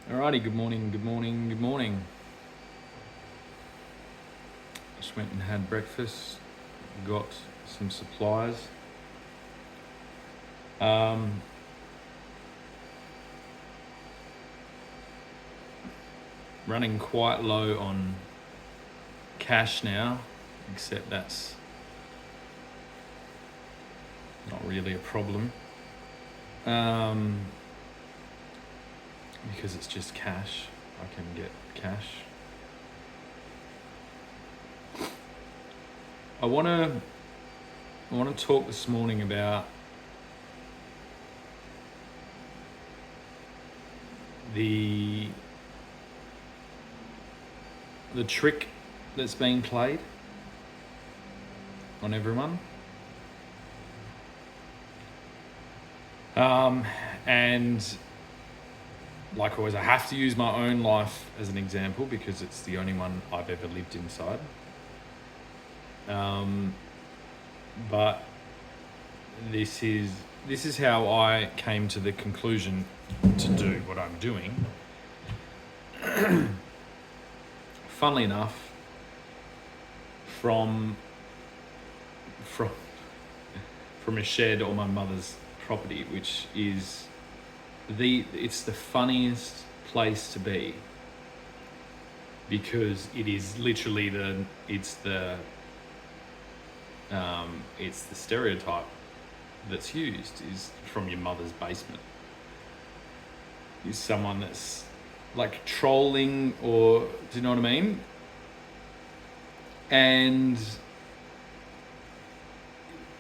Alrighty, good morning, good morning, good morning. Just went and had breakfast, got some supplies. Running quite low on cash now, except that's not really a problem. Because it's just cash, I can get cash. I want to talk this morning about the trick that's being played on everyone. And like always, I have to use my own life as an example because it's the only one I've ever lived inside. But this is how I came to the conclusion to do what I'm doing. Funnily enough, from a shed on my mother's property, which is it's the funniest place to be because it is literally it's the stereotype that's used is from your mother's basement is someone that's like trolling, or do you know what I mean? And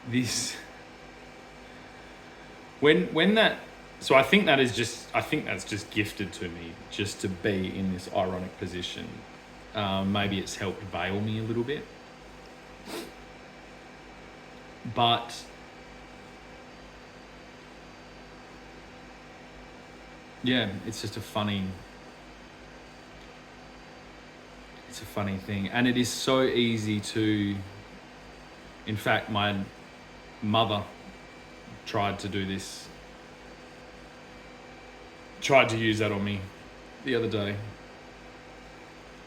this when that, so I think that's just gifted to me just to be in this ironic position. Maybe it's helped veil me a little bit, but yeah, it's just a funny thing, and it is so easy to. In fact, my mother tried to use that on me the other day.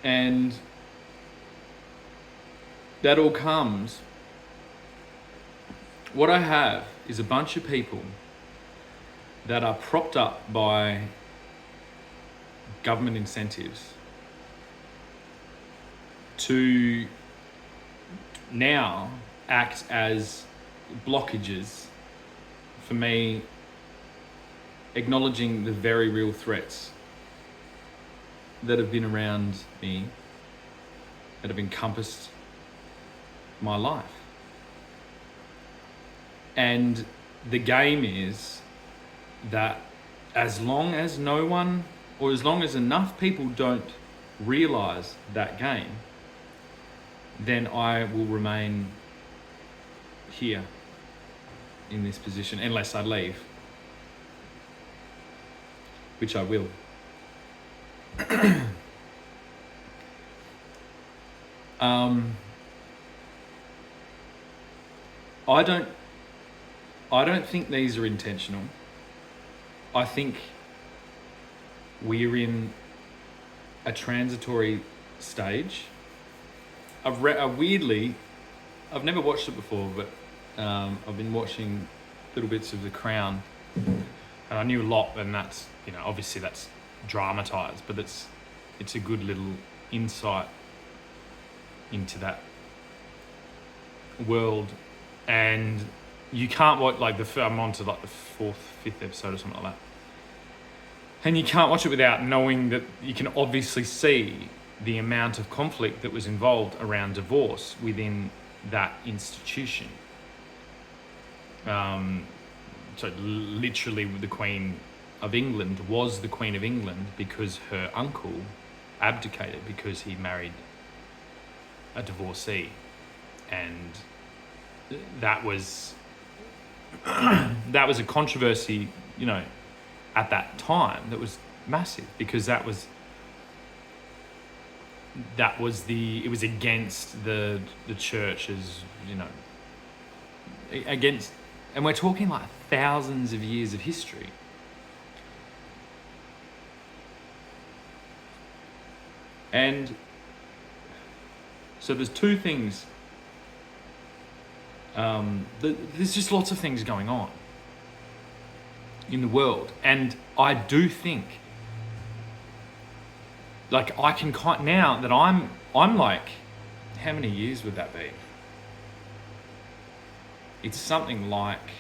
And that all comes, what I have is a bunch of people that are propped up by government incentives to now act as blockages for me acknowledging the very real threats that have been around me, that have encompassed my life. And the game is that as long as no one, or as long as enough people don't realize that game, then I will remain here in this position unless I leave, which I will. I don't think these are intentional. I think we're in a transitory stage. Weirdly, I've never watched it before, but I've been watching little bits of The Crown, and I knew a lot, and that's, obviously that's dramatized, but it's a good little insight into that world. And you can't watch, I'm on to the 4th, 5th episode or something like that, and you can't watch it without knowing that you can obviously see the amount of conflict that was involved around divorce within that institution. So literally the Queen of England was the Queen of England because her uncle abdicated because he married a divorcee, and that was a controversy, at that time that was massive because it was against the church's, against, and we're talking like thousands of years of history. And so there's two things. There's just lots of things going on in the world. And I do think, like, I can now that I'm like, how many years would that be? It's something like,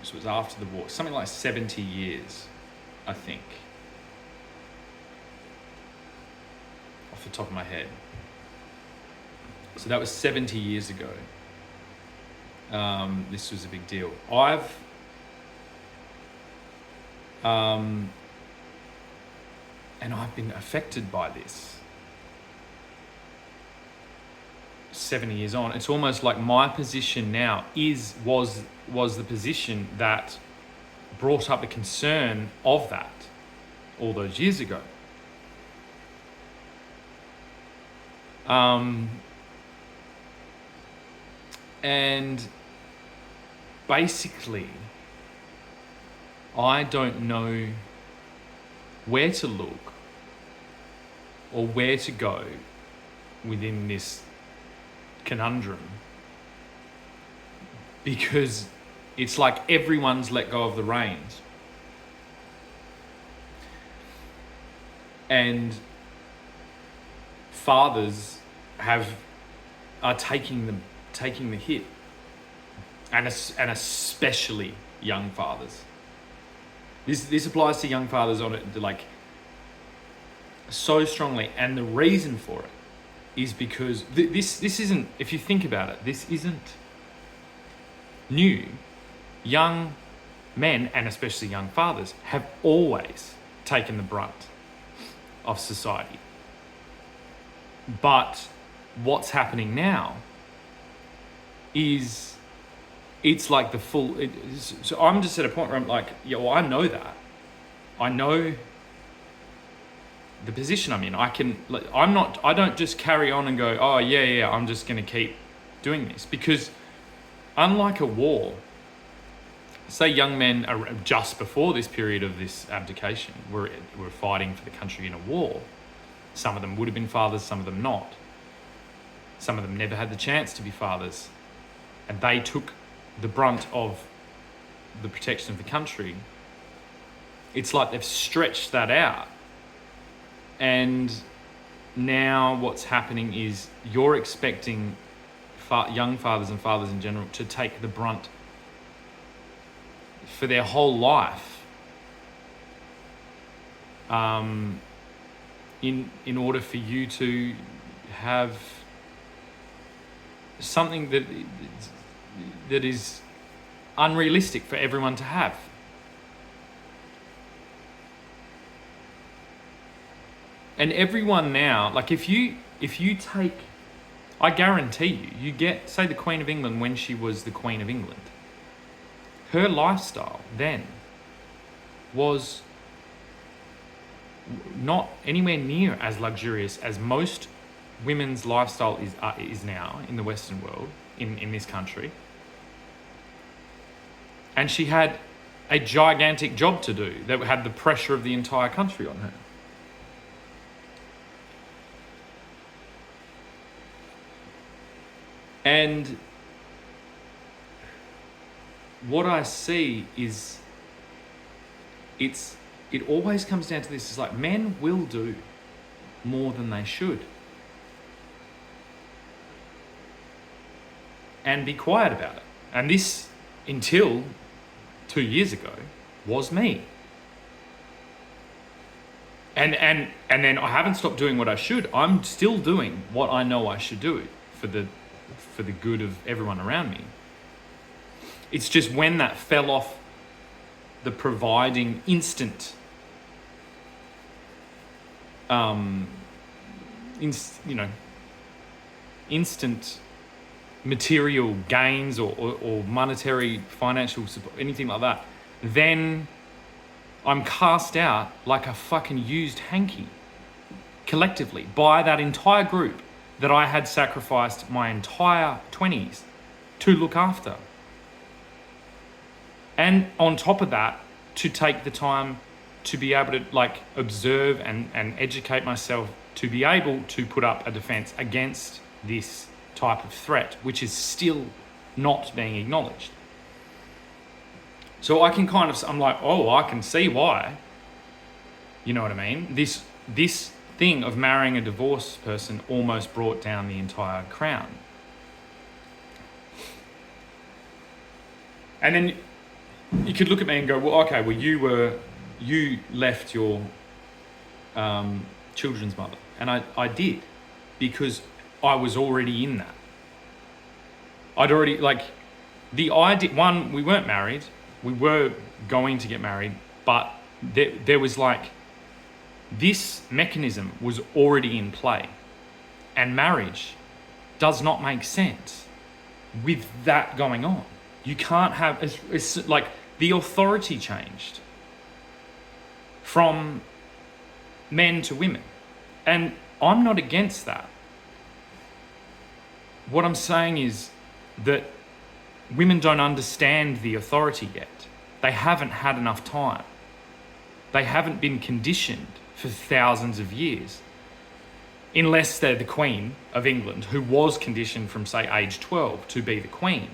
this was after the war, something like 70 years, I think, off the top of my head. So that was 70 years ago. This was a big deal. And I've been affected by this 70 years on. It's almost like my position now was the position that brought up the concern of that all those years ago. And basically, I don't know where to look or where to go within this conundrum, because it's like everyone's let go of the reins. And fathers are taking the hit, and especially young fathers. This applies to young fathers on it, like, so strongly, and the reason for it is because this isn't, if you think about it, this isn't new. Young men, and especially young fathers, have always taken the brunt of society. But what's happening now is, it's like the full... so I'm just at a point where I'm like, yeah, well, I know that. I know the position I'm in. I don't just carry on and go, oh, yeah, I'm just going to keep doing this. Because unlike a war, say young men are just before this period of this abdication, were fighting for the country in a war. Some of them would have been fathers, some of them not. Some of them never had the chance to be fathers. And they took the brunt of the protection of the country. It's like they've stretched that out. And now what's happening is you're expecting young fathers and fathers in general to take the brunt for their whole life, in order for you to have something that is unrealistic for everyone to have. And everyone now, like, if you take, I guarantee you get, say, the Queen of England when she was the Queen of England, her lifestyle then was not anywhere near as luxurious as most women's lifestyle is now in the Western world, in this country. And she had a gigantic job to do that had the pressure of the entire country on her. And what I see is, it always comes down to this. It's like, men will do more than they should. And be quiet about it. And this, until 2 years ago, was me. And then I haven't stopped doing what I should. I'm still doing what I know I should do for the good of everyone around me. It's just when that fell off the providing instant instant material gains or monetary financial support, anything like that, then I'm cast out like a fucking used hanky, collectively, by that entire group that I had sacrificed my entire 20s to look after. And on top of that, to take the time to be able to like observe and educate myself to be able to put up a defense against this type of threat, which is still not being acknowledged. So I can I'm like, oh, I can see why. You know what I mean? This thing of marrying a divorced person almost brought down the entire crown. And then you could look at me and go, well, okay, well, you left your children's mother. And I did, because I was already in that. I'd already, like, the idea, one, we weren't married. We were going to get married, but there was like, this mechanism was already in play. And marriage does not make sense with that going on. You can't have, it's like the authority changed from men to women. And I'm not against that. What I'm saying is that women don't understand the authority yet. They haven't had enough time. They haven't been conditioned for thousands of years. Unless they're the Queen of England, who was conditioned from, say, age 12 to be the Queen.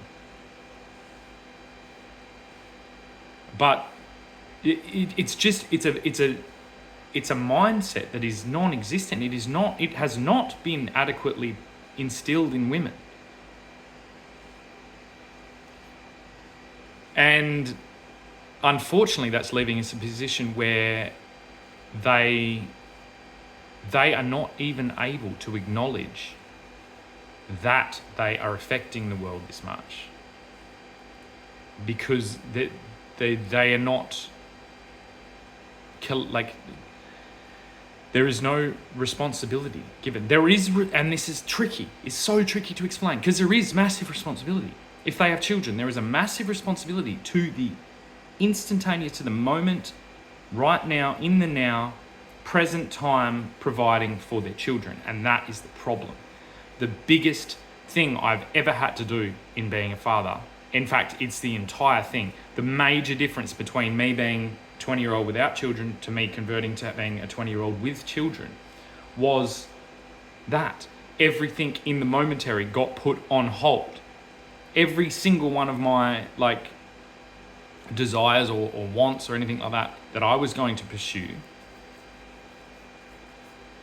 But it's a mindset that is non-existent. It has not been adequately instilled in women. And unfortunately, that's leaving us in a position where they are not even able to acknowledge that they are affecting the world this much, because they are not, like, there is no responsibility given. There is, and this is tricky, it's so tricky to explain, because there is massive responsibility. If they have children, there is a massive responsibility to the instantaneous, to the moment, right now, in the now, present time, providing for their children. And that is the problem. The biggest thing I've ever had to do in being a father, in fact, it's the entire thing. The major difference between me being 20-year-old without children to me converting to being a 20-year-old with children was that everything in the momentary got put on hold. Every single one of my like desires or wants or anything like that I was going to pursue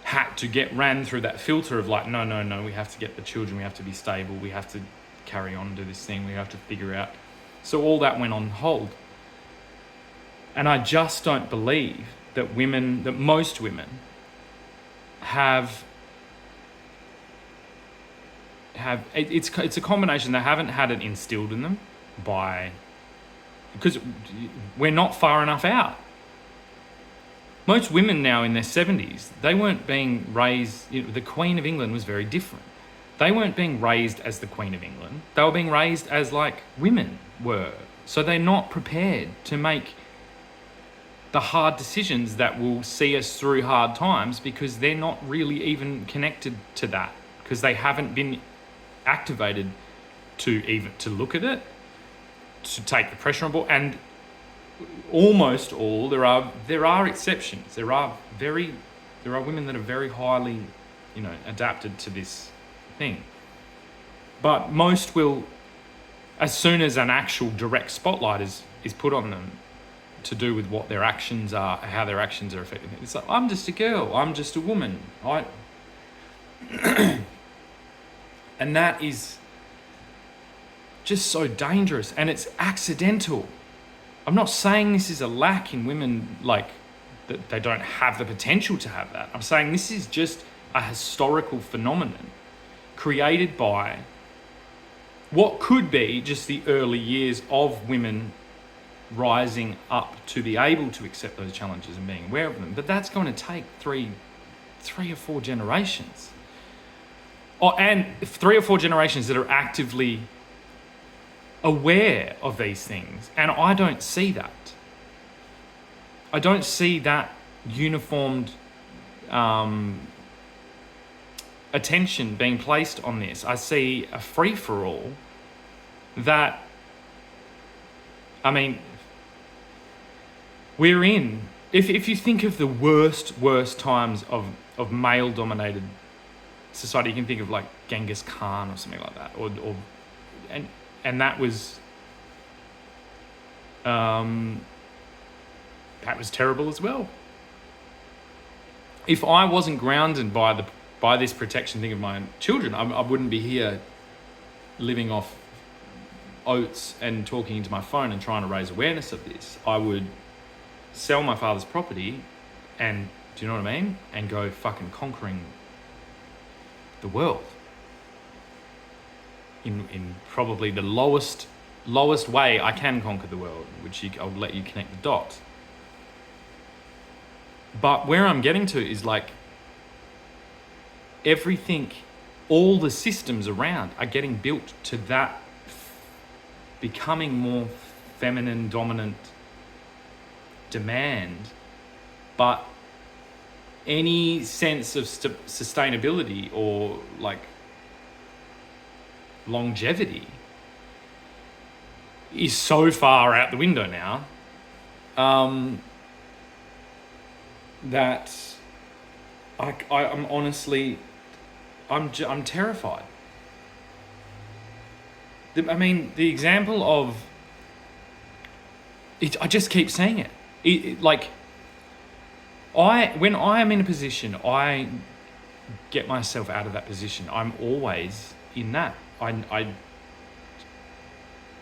had to get ran through that filter of like, no, we have to get the children, we have to be stable, we have to carry on and do this thing, we have to figure out. So all that went on hold. And I just don't believe that most women have it's a combination. They haven't had it instilled in them because we're not far enough out. Most women now in their 70s, they weren't being raised, the Queen of England was very different. They weren't being raised as the Queen of England. They were being raised as like women were. So they're not prepared to make the hard decisions that will see us through hard times, because they're not really even connected to that, because they haven't been activated to look at it, to take the pressure on board. And almost all, there are exceptions. There are women that are very highly, adapted to this thing. But most will, as soon as an actual direct spotlight is put on them to do with what their actions are, how their actions are affecting them, it's like, I'm just a girl, I'm just a woman. And that is just so dangerous, and it's accidental. I'm not saying this is a lack in women, like that they don't have the potential to have that. I'm saying this is just a historical phenomenon created by what could be just the early years of women rising up to be able to accept those challenges and being aware of them. But that's going to take three or four generations. And 3 or 4 generations that are actively aware of these things. And I don't see that. I don't see that uniformed attention being placed on this. I see a free-for-all that, we're in. if you think of the worst times of male-dominated society, you can think of like Genghis Khan or something like that, and that was terrible as well. If I wasn't grounded by this protection thing of my children, I wouldn't be here living off oats and talking into my phone and trying to raise awareness of this. I would sell my father's property and, do you know what I mean? And go fucking conquering the world in probably the lowest way I can conquer the world, which I'll let you connect the dots. But where I'm getting to is like everything, all the systems around are getting built to that becoming more feminine dominant demand, but any sense of sustainability or like longevity is so far out the window now that I'm honestly, I'm terrified. The example of it, I just keep saying it. When I am in a position, I get myself out of that position. I'm always in that.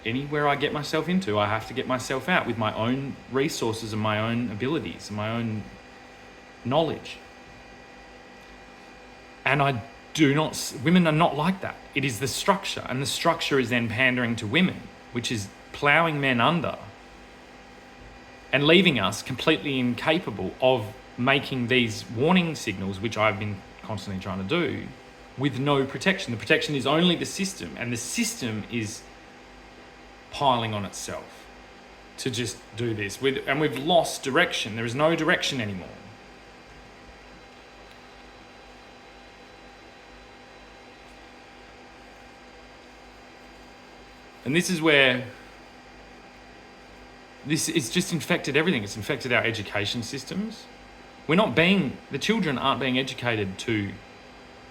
Anywhere I get myself into, I have to get myself out with my own resources and my own abilities and my own knowledge. And women are not like that. It is the structure, and the structure is then pandering to women, which is ploughing men under and leaving us completely incapable of making these warning signals, which I've been constantly trying to do, with no protection. The protection is only the system, and the system is piling on itself to just do this. And we've lost direction. There is no direction anymore. And this is where it's just infected everything. It's infected our education systems. The children aren't being educated to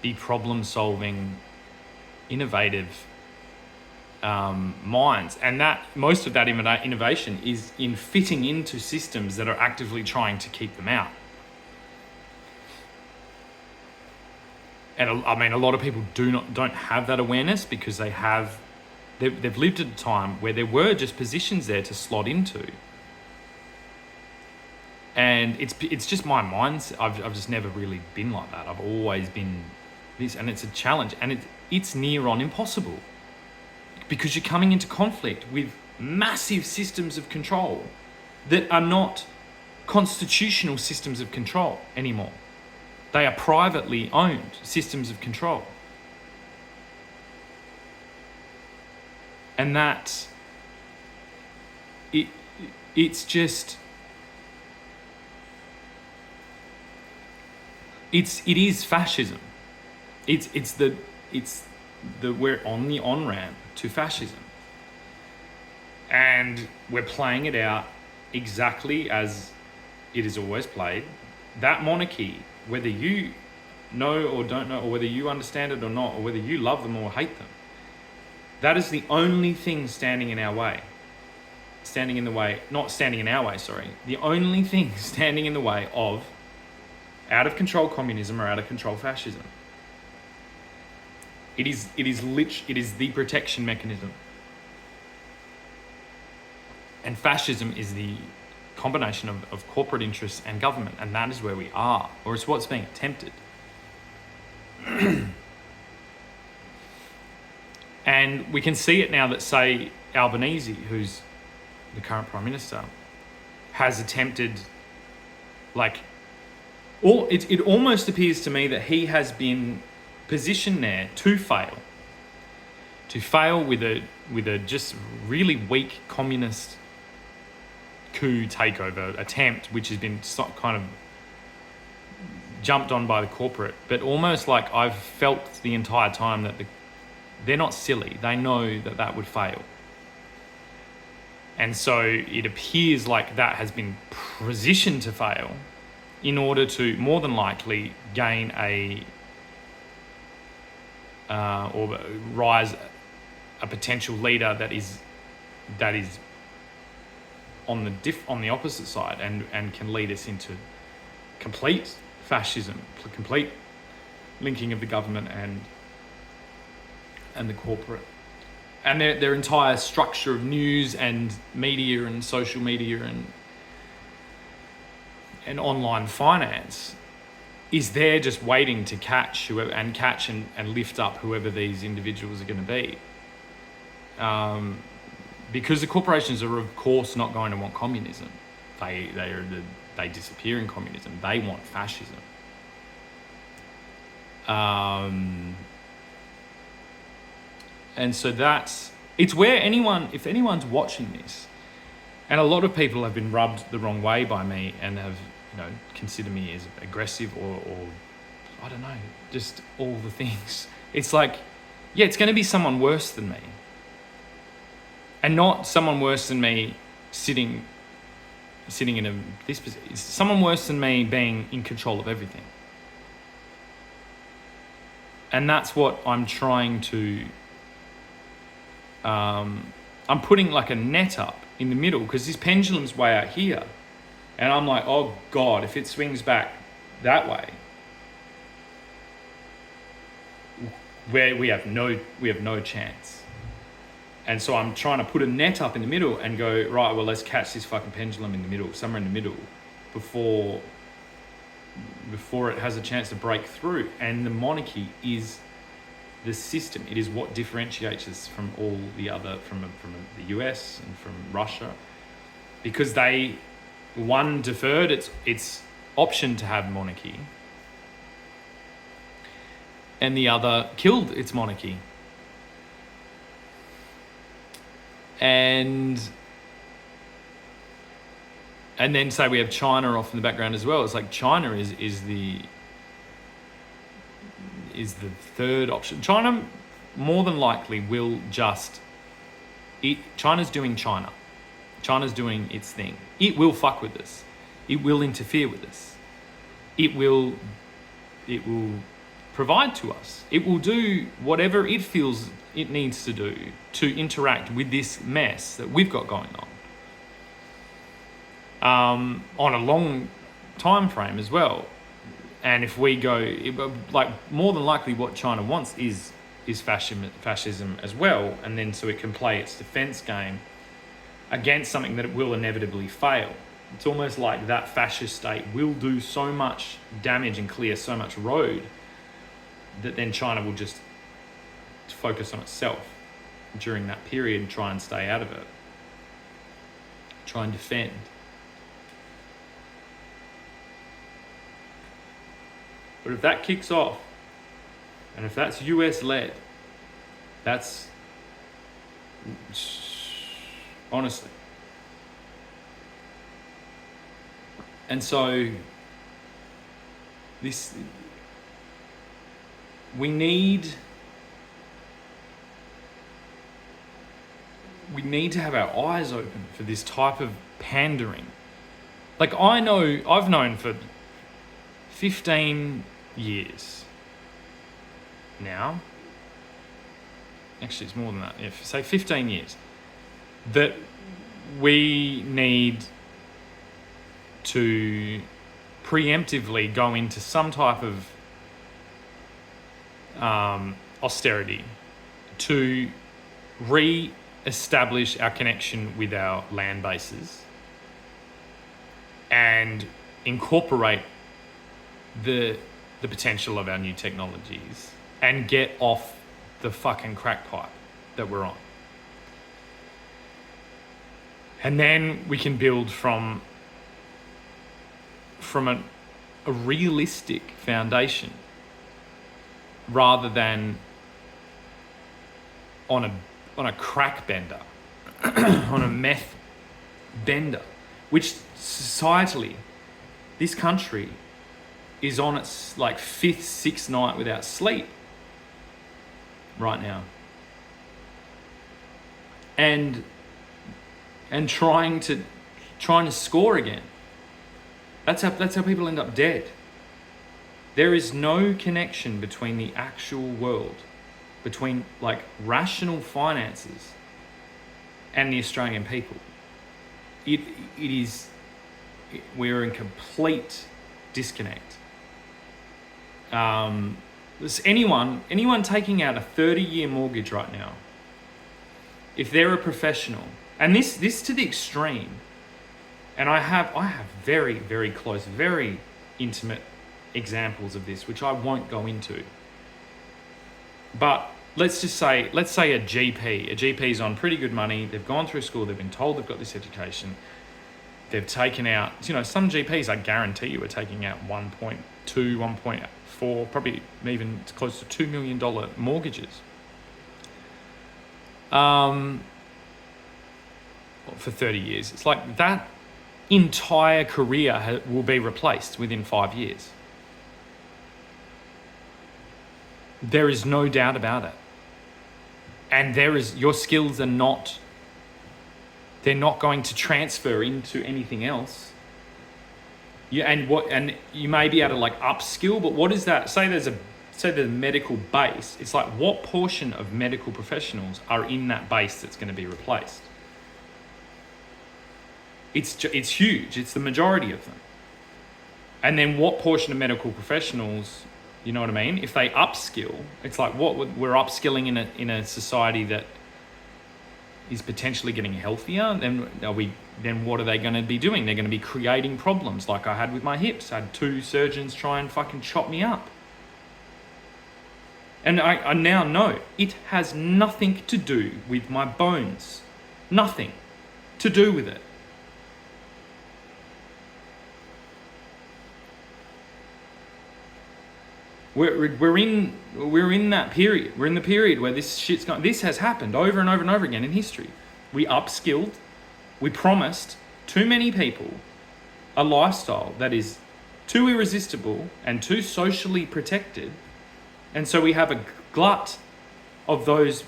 be problem-solving, innovative minds. And that most of that innovation is in fitting into systems that are actively trying to keep them out. And a lot of people don't have that awareness because they've lived at a time where there were just positions there to slot into. And it's just my mind. I've just never really been like that. I've always been this, and it's a challenge, and it's near on impossible because you're coming into conflict with massive systems of control that are not constitutional systems of control anymore. They are privately owned systems of control. And that it's just it is fascism. We're on the on-ramp to fascism. And we're playing it out exactly as it is always played. That monarchy, whether you know or don't know, or whether you understand it or not, or whether you love them or hate them, that is the only thing standing in our way. The only thing standing in the way of out of control communism or out of control fascism. It is the protection mechanism. And fascism is the combination of corporate interests and government, and that is where we are, or it's what's being attempted. And we can see it now that, say, Albanese, who's the current Prime Minister, has attempted, it almost appears to me that he has been positioned there to fail with a just really weak communist coup takeover attempt, which has been kind of jumped on by the corporate. But almost like I've felt the entire time that they're not silly. They know that would fail. And so it appears like that has been positioned to fail in order to more than likely gain or rise a potential leader that is on the opposite side and can lead us into complete fascism, complete linking of the government and the corporate. And their entire structure of news and media and social media and online finance is there just waiting to catch and lift up whoever these individuals are going to be. Because the corporations are of course not going to want communism. They disappear in communism. They want fascism. And so it's where if anyone's watching this, and a lot of people have been rubbed the wrong way by me and have, considered me as aggressive or I don't know, just all the things. It's like, yeah, it's going to be someone worse than me. And not someone worse than me sitting in this position. It's someone worse than me being in control of everything. And that's what I'm trying to... I'm putting like a net up in the middle because this pendulum's way out here. And I'm like, oh God, if it swings back that way, where we have no chance. And so I'm trying to put a net up in the middle and go, right, well, let's catch this fucking pendulum in the middle, somewhere in the middle, before it has a chance to break through. And the monarchy is the system. It is what differentiates us from all the other, from the US and from Russia, because one deferred its option to have monarchy, and the other killed its monarchy. And then say we have China off in the background as well. It's like China is the third option. China more than likely will China's doing China. China's doing its thing. It will fuck with us. It will interfere with us. It will provide to us. It will do whatever it feels it needs to do to interact with this mess that we've got going on a long time frame as well. And if we go, more than likely what China wants is fascism as well, and then so it can play its defense game against something that it will inevitably fail. It's almost like that fascist state will do so much damage and clear so much road that then China will just focus on itself during that period and try and stay out of it. Try and defend. But if that kicks off, and if that's US led, that's honestly. And so we need to have our eyes open for this type of pandering. Like I've known for 15 years now, actually it's more than that, say 15 years, that we need to preemptively go into some type of austerity to re-establish our connection with our land bases and incorporate the potential of our new technologies and get off the fucking crack pipe that we're on. And then we can build from a realistic foundation rather than on a crack bender, on a meth bender, which societally, this country is on its 5th, 6th night without sleep right now. And and trying to score again. That's how people end up dead. There is no connection between the actual world, between like rational finances and the Australian people. We're in complete disconnect. Anyone taking out a 30-year mortgage right now, if they're a professional, and this to the extreme, and I have very, very close, very intimate examples of this, which I won't go into. But let's say a GP's on pretty good money, they've gone through school, they've been told they've got this education, they've taken out, some GPs, I guarantee you, are taking out 1.2, 1.4, probably even close to $2 million mortgages. For 30 years. It's like that entire career will be replaced within 5 years. There is no doubt about it. And your skills are not, they're not going to transfer into anything else. And you may be able to like upskill, but what is that? Say there's a medical base. It's like, what portion of medical professionals are in that base that's going to be replaced? It's huge. It's the majority of them. And then what portion of medical professionals, you know what I mean? If they upskill, it's like we're upskilling in a society that is potentially getting healthier. Then what are they going to be doing? They're going to be creating problems like I had with my hips. I had 2 surgeons try and fucking chop me up. And I now know it has nothing to do with my bones. Nothing to do with it. We're in that period. We're in the period where this shit's going. This has happened over and over and over again in history. We upskilled. We promised too many people a lifestyle that is too irresistible and too socially protected. And so we have a glut of those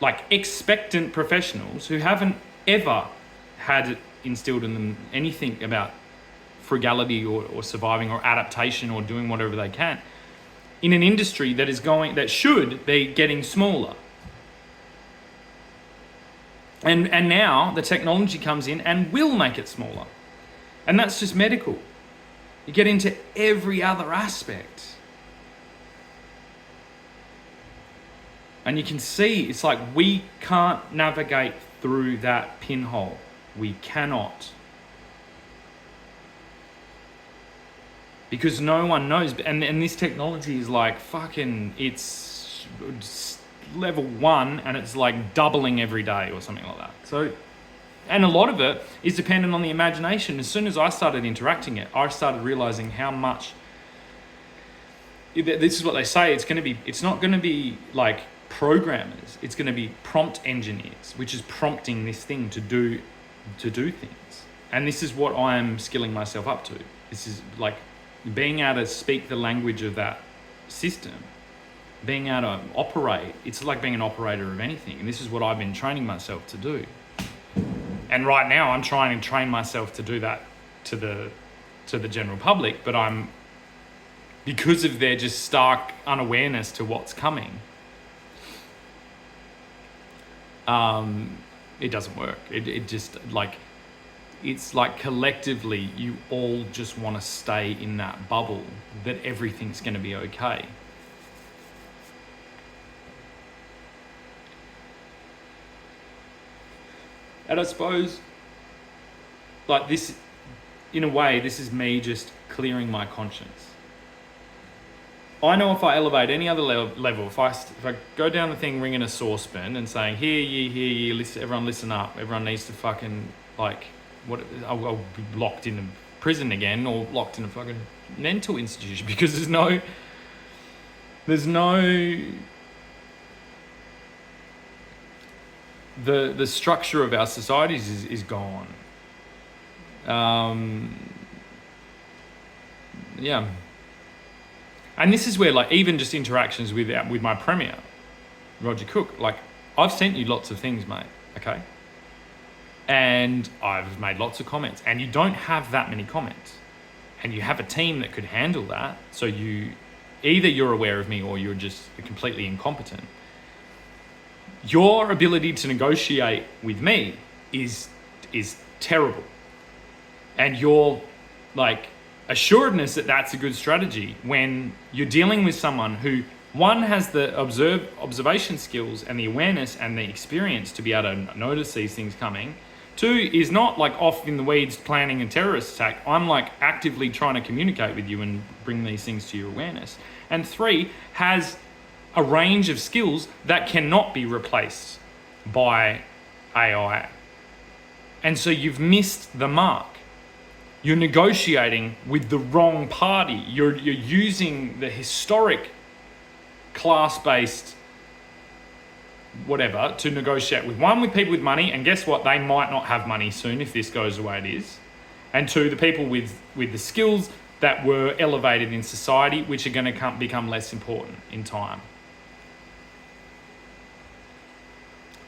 like expectant professionals who haven't ever had instilled in them anything about frugality or surviving or adaptation or doing whatever they can in an industry that should be getting smaller. And now the technology comes in and will make it smaller. And that's just medical. You get into every other aspect. And you can see, it's like we can't navigate through that pinhole. We cannot. Because no one knows. And this technology is like fucking, it's level 1 and it's like doubling every day or something like that. So, and a lot of it is dependent on the imagination. As soon as I started interacting it, I started realizing how much, this is what they say, it's not going to be like programmers, it's going to be prompt engineers, which is prompting this thing to do things. And this is what I'm skilling myself up to. This is like being able to speak the language of that system, being able to operate. It's like being an operator of anything. And this is what I've been training myself to do. And right now I'm trying to train myself to do that to the general public, but because of their just stark unawareness to what's coming, it doesn't work. It just like, it's like collectively you all just want to stay in that bubble that everything's going to be okay. And I suppose, like this, in a way, this is me just clearing my conscience. I know if I elevate any other level, if I go down the thing ringing a saucepan and saying, hear ye, listen, everyone listen up, everyone needs to fucking, like, I'll be locked in a prison again or locked in a fucking mental institution because there's no the structure of our societies is gone. Yeah. And this is where, like, even just interactions with my premier, Roger Cook, like, I've sent you lots of things, mate, okay? And I've made lots of comments, and you don't have that many comments, and you have a team that could handle that. So either you're aware of me or you're just completely incompetent. Your ability to negotiate with me is terrible. And your like assuredness that that's a good strategy when you're dealing with someone who, one, has the observation skills and the awareness and the experience to be able to notice these things coming. Two, is not like off in the weeds planning a terrorist attack. I'm like actively trying to communicate with you and bring these things to your awareness. And three, has a range of skills that cannot be replaced by AI. And so you've missed the mark. You're negotiating with the wrong party. You're using the historic class-based whatever to negotiate with people with money, and guess what? They might not have money soon if this goes the way it is. And two, the people with the skills that were elevated in society, which are going to become less important in time.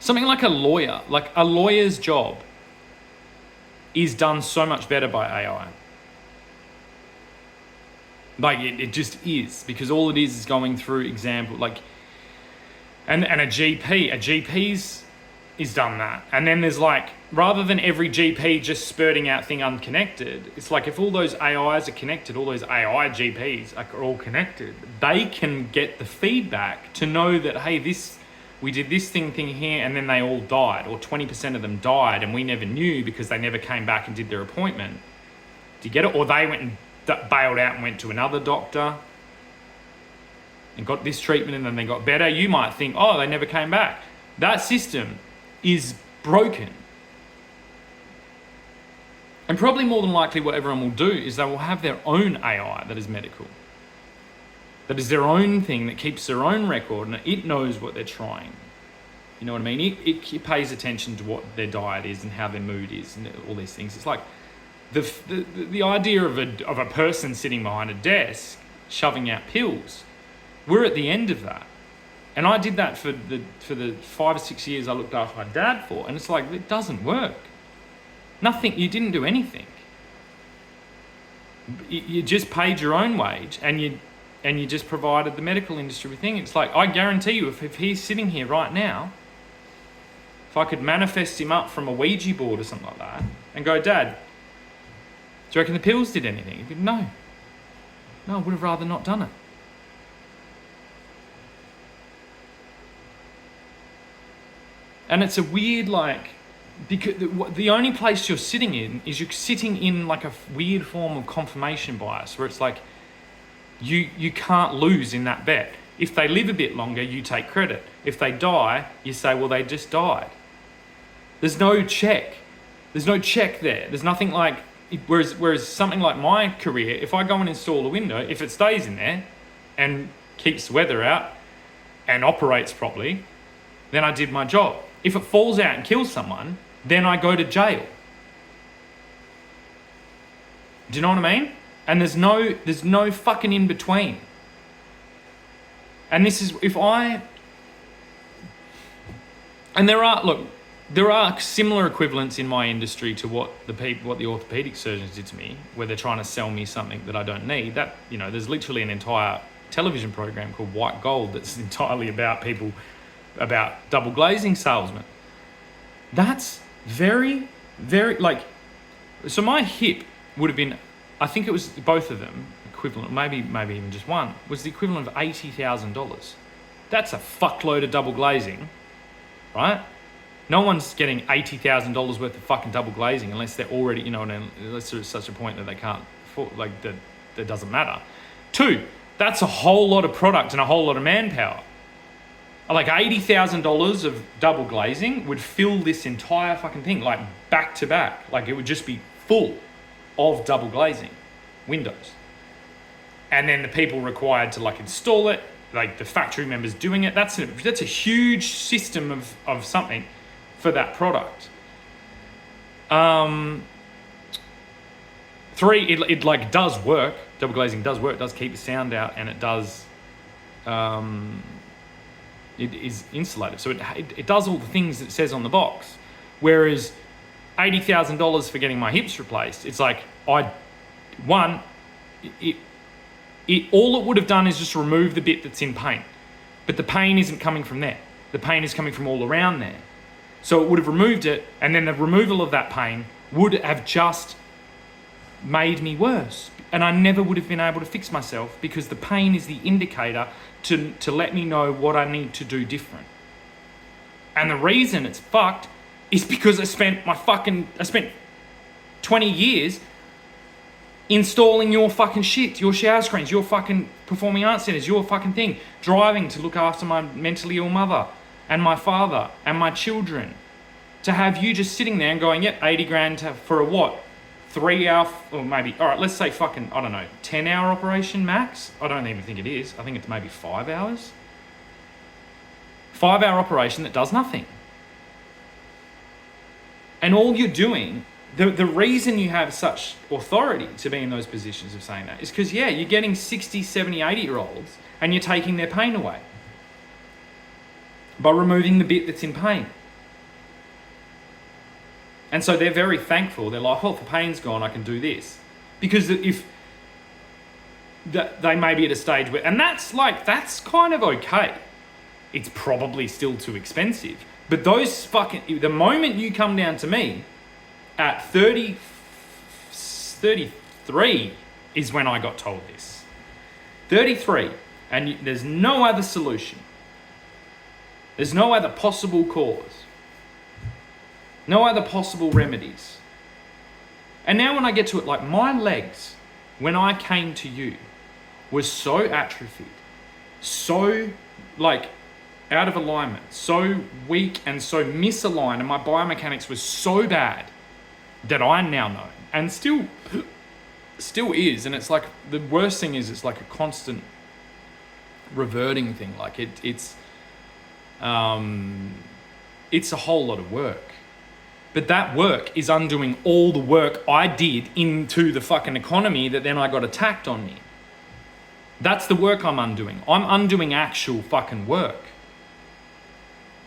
Something like a lawyer's job is done so much better by AI. Like it just is, because all it is going through example, like, and a GP's is done that. And then there's like, rather than every GP just spurting out thing unconnected, it's like if all those AIs are connected, all those AI GPs are all connected, they can get the feedback to know that, hey, we did this thing here, and then they all died, or 20% of them died, and we never knew because they never came back and did their appointment. Do you get it? Or they went and bailed out and went to another doctor and got this treatment, and then they got better. You might think, oh, they never came back. That system is broken. And probably more than likely what everyone will do is they will have their own AI that is medical. That is their own thing that keeps their own record, and it knows what they're trying. You know what I mean? It pays attention to what their diet is and how their mood is and all these things. It's like the idea of a person sitting behind a desk shoving out pills. We're at the end of that. And I did that for the 5 or 6 years I looked after my dad for, and it's like, it doesn't work. Nothing, you didn't do anything. You just paid your own wage, and you just provided the medical industry with things. It's like, I guarantee you, if he's sitting here right now, if I could manifest him up from a Ouija board or something like that, and go, Dad, do you reckon the pills did anything? He'd be, no, I would have rather not done it. And it's a weird, like, because the only place you're sitting in is you're sitting in like a weird form of confirmation bias, where it's like, you can't lose in that bet. If they live a bit longer, you take credit. If they die, you say, well, they just died. There's no check. There's no check there. There's nothing like, whereas something like my career, if I go and install a window, if it stays in there and keeps the weather out and operates properly, then I did my job. If it falls out and kills someone, then I go to jail. Do you know what I mean? And there's no fucking in between. And this is, and there are similar equivalents in my industry to what the orthopedic surgeons did to me, where they're trying to sell me something that I don't need. That, there's literally an entire television program called White Gold that's entirely about double glazing salesmen. That's very, very, like, so my hip would have been, I think it was both of them equivalent, maybe even just one, was the equivalent of $80,000. That's a fuckload of double glazing, right? No one's getting $80,000 worth of fucking double glazing unless they're already, unless there's such a point that they can't afford, like, that doesn't matter. Two, that's a whole lot of product and a whole lot of manpower. Like $80,000 of double glazing would fill this entire fucking thing, like back to back. Like it would just be full of double glazing windows. And then the people required to like install it, like the factory members doing it. That's a huge system of something for that product. Three, it like does work. Double glazing does work. It does keep the sound out, and it does. It is insulative, so it does all the things that it says on the box. Whereas $80,000 for getting my hips replaced. It's like, all it would have done is just remove the bit that's in pain. But the pain isn't coming from there. The pain is coming from all around there. So it would have removed it, and then the removal of that pain would have just made me worse. And I never would have been able to fix myself, because the pain is the indicator to let me know what I need to do different. And the reason it's fucked is because I spent 20 years installing your fucking shit, your shower screens, your fucking performing arts centers, your fucking thing, driving to look after my mentally ill mother and my father and my children, to have you just sitting there and going, yep, 80 grand for a what? 3 hour, or maybe, all right, let's say fucking, I don't know, 10 hour operation max? I don't even think it is. I think it's maybe 5 hours. 5 hour operation that does nothing. And all you're doing, the reason you have such authority to be in those positions of saying that is because, yeah, you're getting 60, 70, 80-year-olds and you're taking their pain away by removing the bit that's in pain. And so they're very thankful. They're like, oh, the pain's gone, I can do this. Because if they may be at a stage where, and that's kind of okay. It's probably still too expensive. But the moment you come down to me at 33 is when I got told this. 33, and there's no other solution. There's no other possible cause. No other possible remedies. And now when I get to it, like my legs, when I came to you, were so atrophied, so like out of alignment, so weak and so misaligned, and my biomechanics was so bad that I now know, and still is, and it's like the worst thing is it's like a constant reverting thing. Like it's a whole lot of work. But that work is undoing all the work I did into the fucking economy that then I got attacked on me. That's the work I'm undoing. I'm undoing actual fucking work.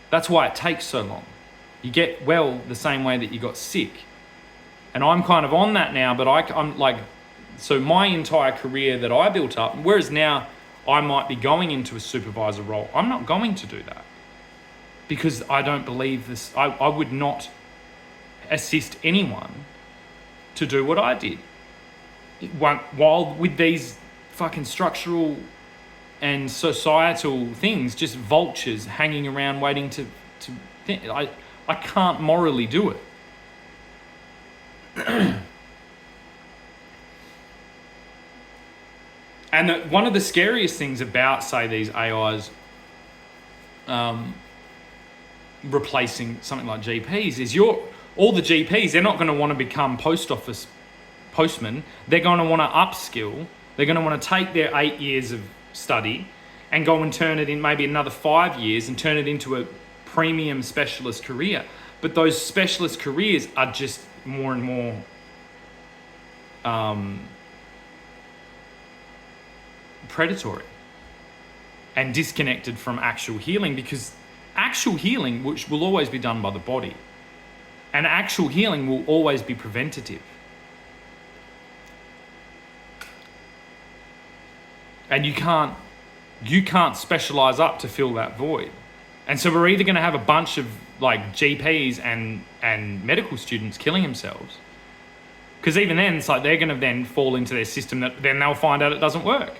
That's why it takes so long. You get well the same way that you got sick. And I'm kind of on that now, but I'm like, so my entire career that I built up, whereas now I might be going into a supervisor role, I'm not going to do that. Because I don't believe this, I would not assist anyone to do what I did. While with these fucking structural and societal things, just vultures hanging around waiting to think, I can't morally do it. And one of the scariest things about, say, these AIs replacing something like GPs is all the GPs, they're not going to want to become post office postmen. They're going to want to upskill. They're going to want to take their 8 years of study and go and turn it in maybe another 5 years and turn it into a premium specialist career. But those specialist careers are just more and more predatory and disconnected from actual healing, because actual healing, which will always be done by the body, and actual healing will always be preventative. And you can't specialize up to fill that void. And so we're either going to have a bunch of like GPs and medical students killing themselves, because even then it's like they're going to then fall into their system that then they'll find out it doesn't work.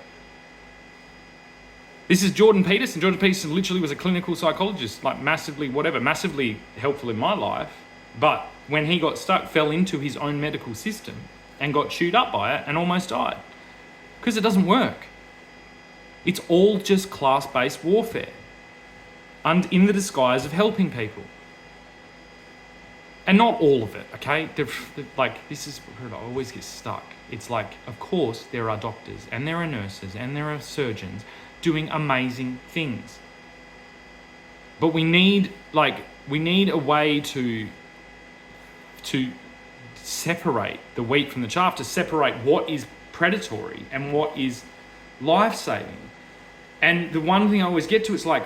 This is Jordan Peterson. Jordan Peterson literally was a clinical psychologist, like massively helpful in my life. But when he got stuck, fell into his own medical system and got chewed up by it and almost died. Because it doesn't work. It's all just class-based warfare. And in the disguise of helping people. And not all of it, okay? Like, this is where I always get stuck. It's like, of course, there are doctors and there are nurses and there are surgeons doing amazing things. But we need a way to separate the wheat from the chaff, to separate what is predatory and what is life-saving. And the one thing I always get to is like,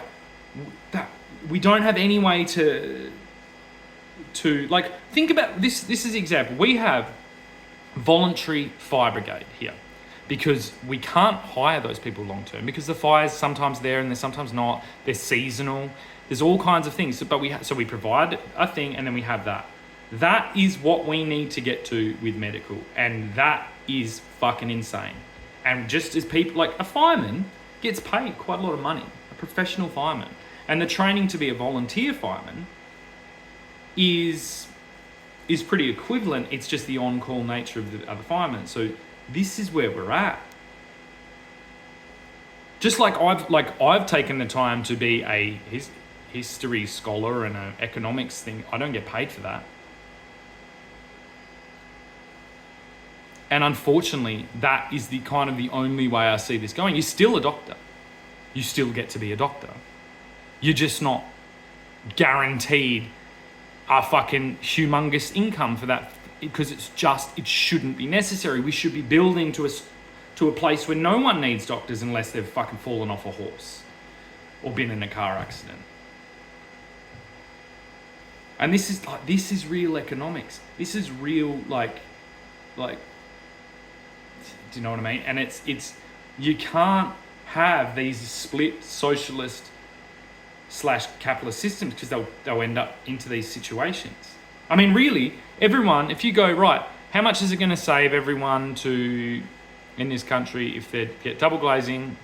that we don't have any way to to, like, think about this. This is the example. We have voluntary fire brigade here because we can't hire those people long term because the fire's sometimes there and they're sometimes not. They're seasonal. There's all kinds of things. But so we provide a thing and then we have that. That is what we need to get to with medical, and that is fucking insane. And just as people, like a fireman gets paid quite a lot of money, a professional fireman, and the training to be a volunteer fireman is pretty equivalent. It's just the on-call nature of the other firemen. So this is where we're at. Just like I've taken the time to be a history scholar and an economics thing. I don't get paid for that. And unfortunately, that is the kind of the only way I see this going. You're still a doctor. You still get to be a doctor. You're just not guaranteed a fucking humongous income for that, because it shouldn't be necessary. We should be building to a place where no one needs doctors unless they've fucking fallen off a horse or been in a car accident. And this is real economics. This is real like do you know what I mean? And it's you can't have these split socialist / capitalist systems because they'll end up into these situations. I mean, really, everyone, if you go, right, how much is it going to save everyone in this country if they get double glazing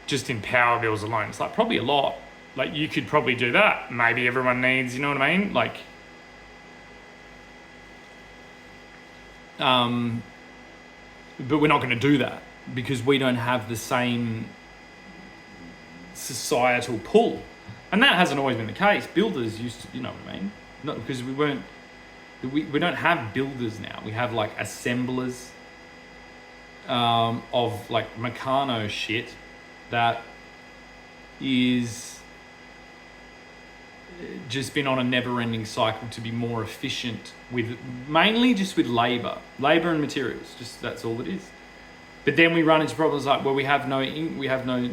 just in power bills alone? It's like probably a lot. Like you could probably do that. Maybe everyone needs, you know what I mean? Like, but we're not going to do that because we don't have the same societal pull. And that hasn't always been the case. Builders used to, you know what I mean? Not because we don't have builders now. We have like assemblers of like Meccano shit that is just been on a never-ending cycle to be more efficient with mainly just with labor and materials. Just that's all it is. But then we run into problems like, well, we have no income,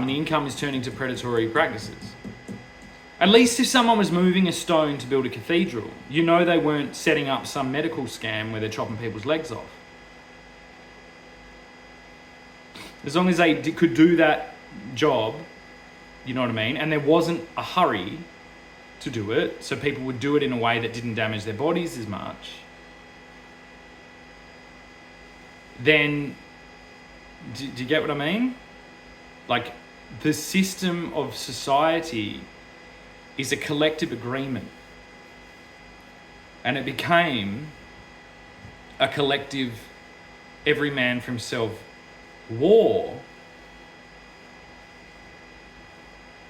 and the income is turning to predatory practices. At least if someone was moving a stone to build a cathedral, you know they weren't setting up some medical scam where they're chopping people's legs off. As long as they could do that job, you know what I mean, and there wasn't a hurry to do it, so people would do it in a way that didn't damage their bodies as much, then, do you get what I mean? Like, the system of society is a collective agreement. And it became a collective, every man for himself war.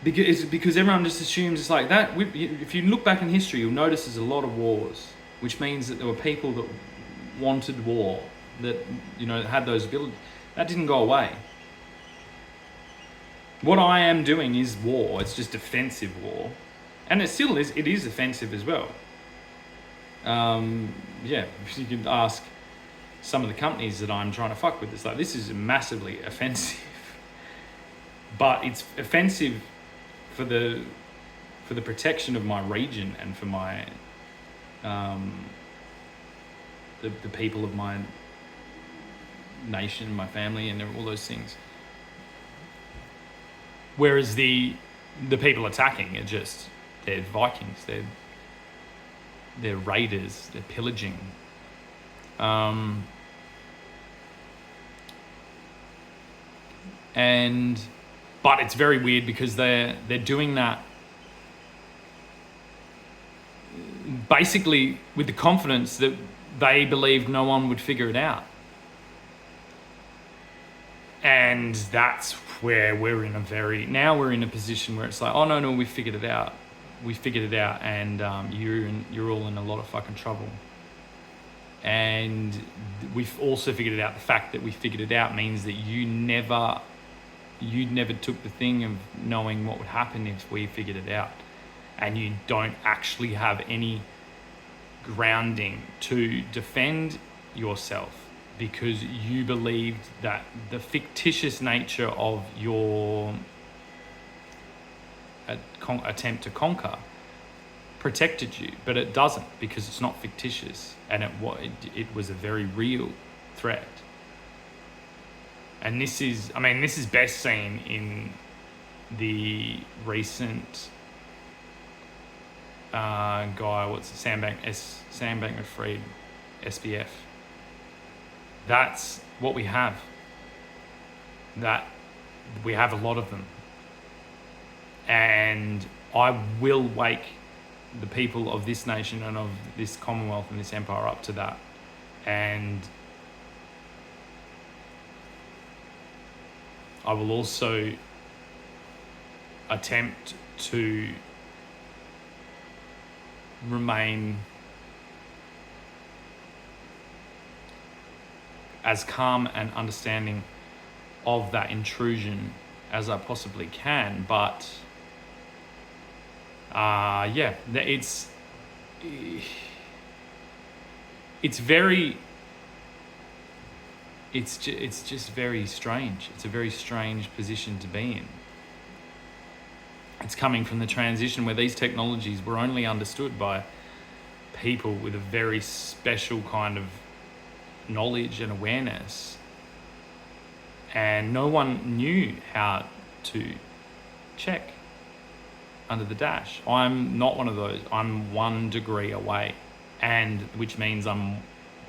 Because everyone just assumes it's like that. If you look back in history, you'll notice there's a lot of wars, which means that there were people that wanted war, that, you know, had those abilities. That didn't go away. What I am doing is war. It's just defensive war. And it still is. It is offensive as well. Yeah, you can ask some of the companies that I'm trying to fuck with. It's like, this is massively offensive. But it's offensive for the protection of my region and for my the people of my nation, my family, and all those things. Whereas the people attacking are just, they're Vikings, they're raiders, they're pillaging. But it's very weird because they're doing that basically with the confidence that they believed no one would figure it out. And that's where we're in a position where it's like, oh no, we figured it out. And you're all in a lot of fucking trouble. And we've also figured it out. The fact that we figured it out means that you never took the thing of knowing what would happen if we figured it out. And you don't actually have any grounding to defend yourself because you believed that the fictitious nature of your attempt to conquer protected you, but it doesn't, because it's not fictitious, and it was a very real threat. And this is best seen in the recent guy, Sam Bankman-Fried, SBF. That's what we have. That we have a lot of them. And I will wake the people of this nation and of this Commonwealth and this empire up to that. And I will also attempt to remain as calm and understanding of that intrusion as I possibly can. But it's just very strange. It's a very strange position to be in. It's coming from the transition where these technologies were only understood by people with a very special kind of knowledge and awareness, and no one knew how to check under the dash. I'm not one of those. I'm 1 degree away, and which means I'm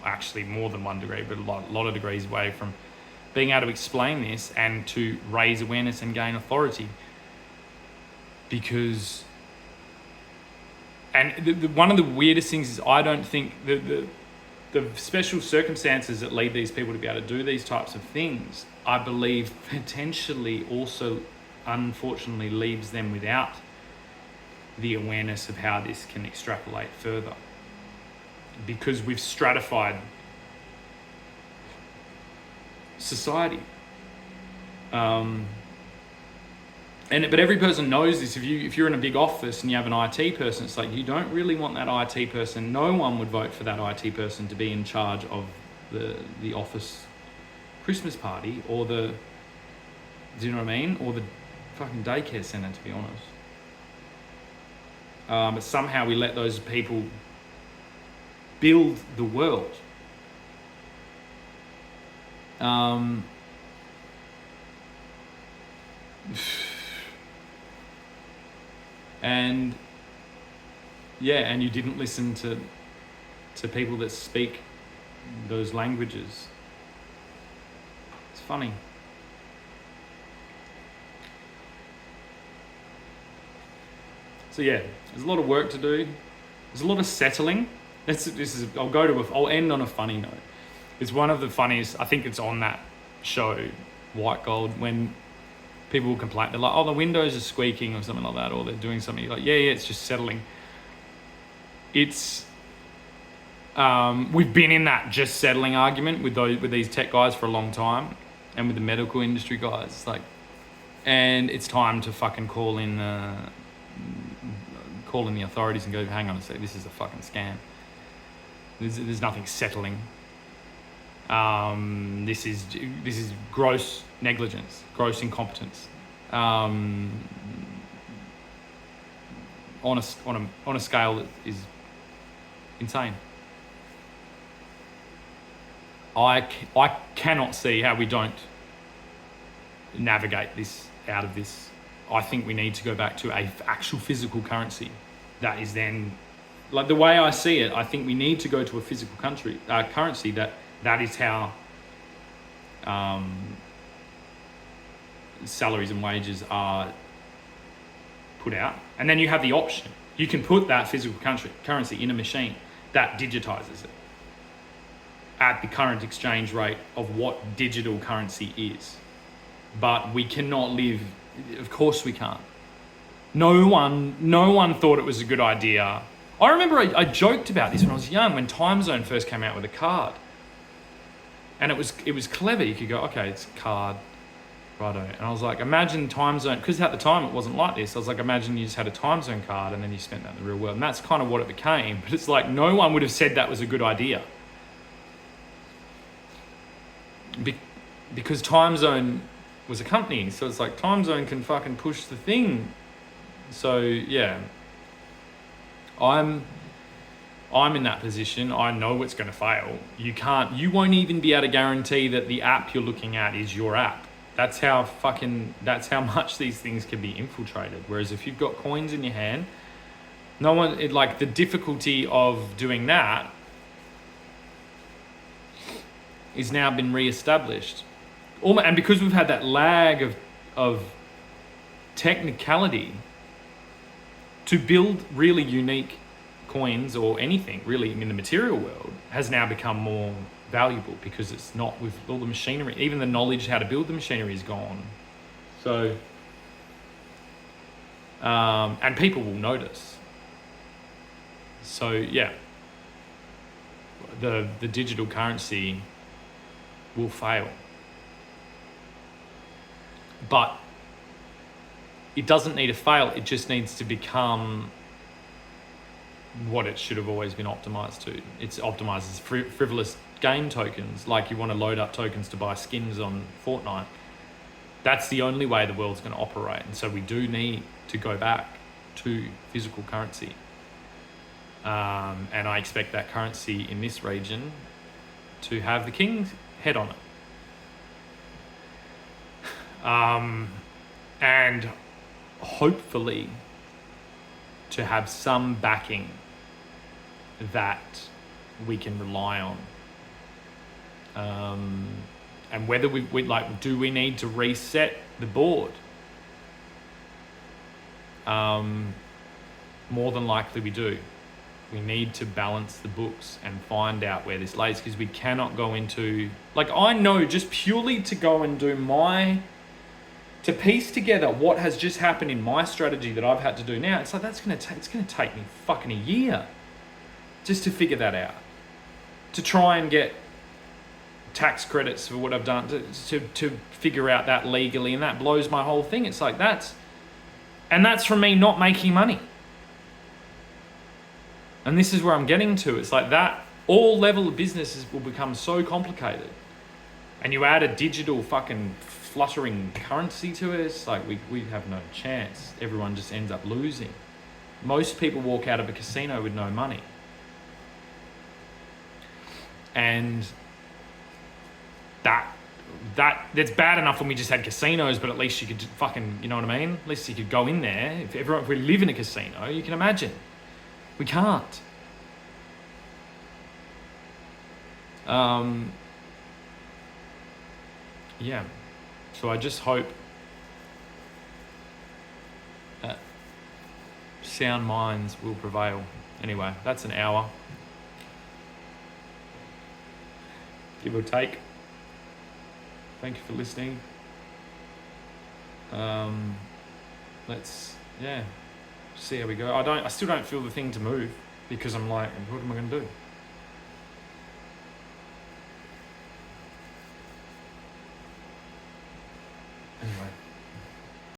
actually more than 1 degree, but a lot of degrees away from being able to explain this and to raise awareness and gain authority. Because, and one of the weirdest things is, I don't think the special circumstances that lead these people to be able to do these types of things, I believe potentially also unfortunately leaves them without the awareness of how this can extrapolate further. Because we've stratified society. But every person knows this. If you're in a big office and you have an IT person, it's like, you don't really want that IT person. No one would vote for that IT person to be in charge of the office Christmas party, or do you know what I mean? Or the fucking daycare center, to be honest. But somehow we let those people build the world. And you didn't listen to people that speak those languages. It's funny. So there's a lot of work to do. There's a lot of settling. I'll end on a funny note. It's one of the funniest, I think it's on that show, White Gold, when people will complain. They're like, oh, the windows are squeaking or something like that, or they're doing something. You're like, yeah, it's just settling. It's, we've been in that just settling argument with these tech guys for a long time, and with the medical industry guys. It's like, and it's time to fucking call in the authorities and go, hang on a sec, this is a fucking scam. There's nothing settling. This is gross negligence, gross incompetence, on a scale that is insane. I cannot see how we don't navigate this out of this. I think we need to go back to a actual physical currency that is then, like the way I see it, I think we need to go to a physical currency that is how salaries and wages are put out. And then you have the option. You can put that physical currency in a machine that digitizes it at the current exchange rate of what digital currency is. But we cannot live, of course we can't. No one thought it was a good idea. I remember I joked about this when I was young, when Timezone first came out with a card. And it was clever. You could go, okay, it's a card, righto. And I was like, imagine Timezone, because at the time it wasn't like this. I was like, imagine you just had a Timezone card and then you spent that in the real world. And that's kind of what it became. But it's like, no one would have said that was a good idea. Because Timezone was a company. So it's like, Timezone can fucking push the thing So yeah, I'm in that position. I know it's going to fail. You won't even be able to guarantee that the app you're looking at is your app. That's how much these things can be infiltrated. Whereas if you've got coins in your hand, the difficulty of doing that is now been re-established. And because we've had that lag of technicality to build really unique coins or anything really in the material world has now become more valuable because it's not with all the machinery. Even the knowledge how to build the machinery is gone. So, and people will notice. So yeah, the digital currency will fail. But it doesn't need to fail, it just needs to become what it should have always been optimized to. It's optimized as frivolous game tokens, like you want to load up tokens to buy skins on Fortnite. That's the only way the world's going to operate. And so we do need to go back to physical currency. And I expect that currency in this region to have the king's head on it. And hopefully to have some backing that we can rely on. And whether do we need to reset the board? More than likely we do. We need to balance the books and find out where this lays, because we cannot go into, I know just purely to go and do to piece together what has just happened in my strategy that I've had to do now, it's like it's going to take me fucking a year just to figure that out. To try and get tax credits for what I've done, to figure out that legally, and that blows my whole thing. It's like that's from me not making money. And this is where I'm getting to. It's like that all level of businesses will become so complicated. And you add a digital fucking fluttering currency to it, it's like we have no chance. Everyone just ends up losing. Most people walk out of a casino with no money. And that's bad enough when we just had casinos, but at least you could fucking, you know what I mean? At least you could go in there. If we live in a casino, you can imagine. We can't. Yeah. So I just hope that sound minds will prevail. Anyway, that's an hour. Give or take. Thank you for listening. Let's see how we go. I still don't feel the thing to move, because I'm like, what am I going to do?